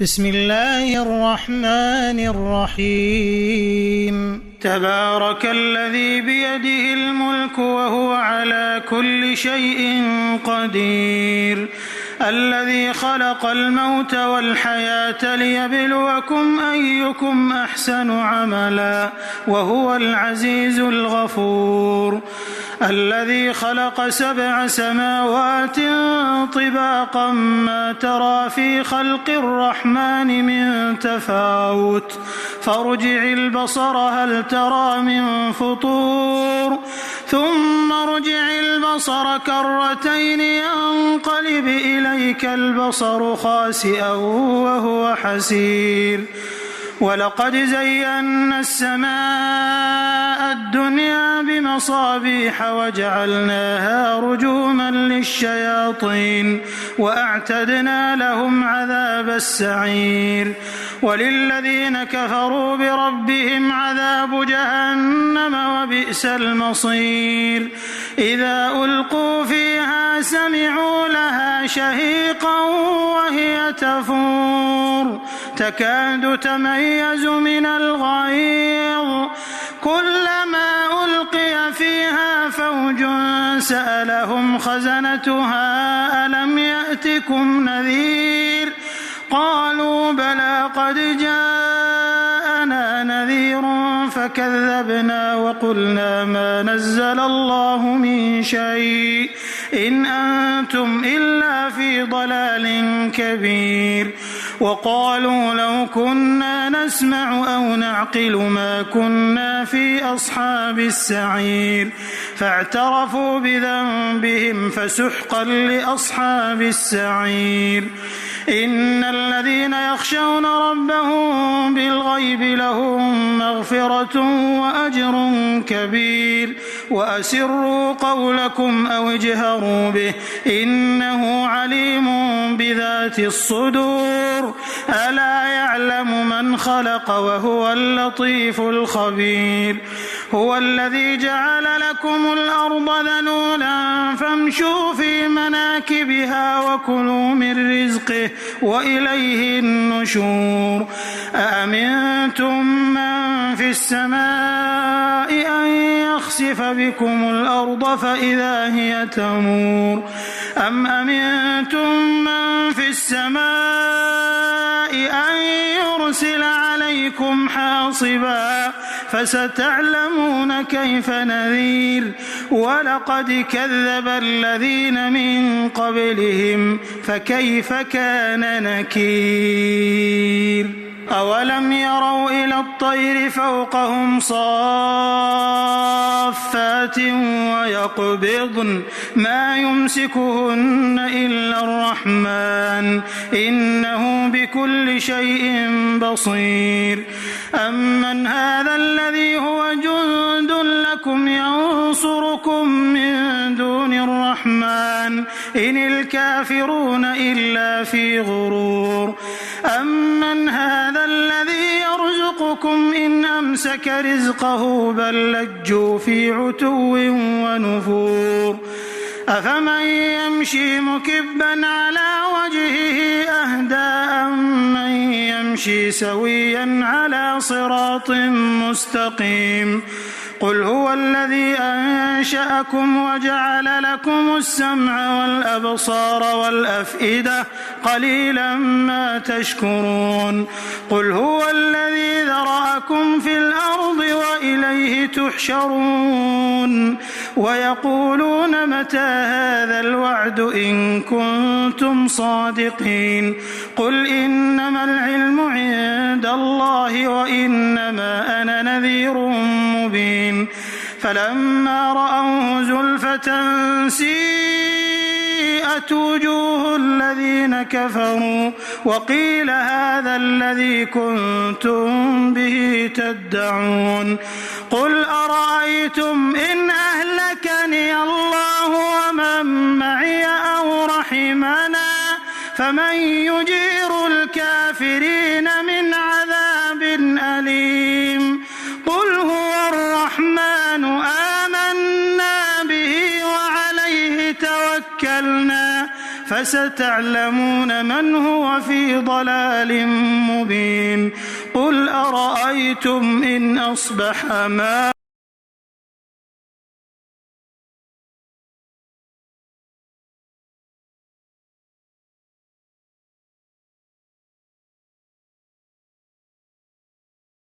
بسم الله الرحمن الرحيم تبارك الذي بيده الملك وهو على كل شيء قدير الذي خلق الموت والحياة ليبلوكم أيكم أحسن عملا وهو العزيز الغفور الذي خلق 7 سماوات طباقا ما ترى في خلق الرحمن من تفاوت فارجع البصر هل ترى من فطور ثم ارجع البصر كرتين ينقلب إليك البصر خاسئا وهو حسير ولقد زينا السماء الدنيا بمصابيح وجعلناها رجوما للشياطين وأعتدنا لهم عذاب السعير وللذين كفروا بربهم عذاب جهنم وبئس المصير إذا ألقوا فيها سمعوا لها شهيقا وهي تفور تكاد تميز من الغيظ كلما ألقي فيها فوج سألهم خزنتها ألم يأتكم نذير قالوا بلى قد جاءنا نذير فكذبنا وقلنا ما نزل الله من شيء إن أنتم إلا في ضلال كبير وقالوا لو كنا نسمع أو نعقل ما كنا في أصحاب السعير فاعترفوا بذنبهم فسحقا لأصحاب السعير إن الذين يخشون ربهم بالغيب لهم مغفرة وأجر كبير وأسروا قولكم أو اجهروا به إنه عليم بذات الصدور ألا يعلم من خلق وهو اللطيف الخبير هو الذي جعل لكم الأرض ذلولا فامشوا في مناكبها وكلوا من رزقه وإليه النشور أأمنتم من في السماء أن يخسف بكم الأرض فإذا هي تمور أم أمنتم من في السماء أن يرسل عليكم حاصبا فستعلمون كيف نذير ولقد كذب الذين من قبلهم فكيف كان نكير أولم يروا إلى الطير فوقهم صافات ويقبضن ما يمسكهن إلا الرحمن إنه بكل شيء بصير أمن هذا الذي هو جند لكم ينصركم من دون الرحمن إن الكافرون إلا في غرور أمن هذا الذي يرزقكم إن أمسك رزقه بل لجوا في عتو ونفور أفمن يمشي مكبا على وجهه أهدى أمن يمشي سويا على صراط مستقيم قل هو الذي أنشأكم وجعل لكم السمع والأبصار والأفئدة قليلا ما تشكرون قل هو الذي ذرأكم في الأرض وإليه تحشرون ويقولون متى هذا الوعد إن كنتم صادقين قل إنما العلم عند الله وإنما أنا نذير مبين فلما رأوه زلفة سيئت وجوه الذين كفروا وقيل هذا الذي كنتم به تدعون قل أرأيتم إن أهلكني الله ومن معي أو رحمنا فمن يجير الكافرين من عذاب أليم قل هو الرحمن آمنا به وعليه توكلنا فستعلمون من هو في ضلال مبين. قل أرأيتم إن أصبح ماؤكم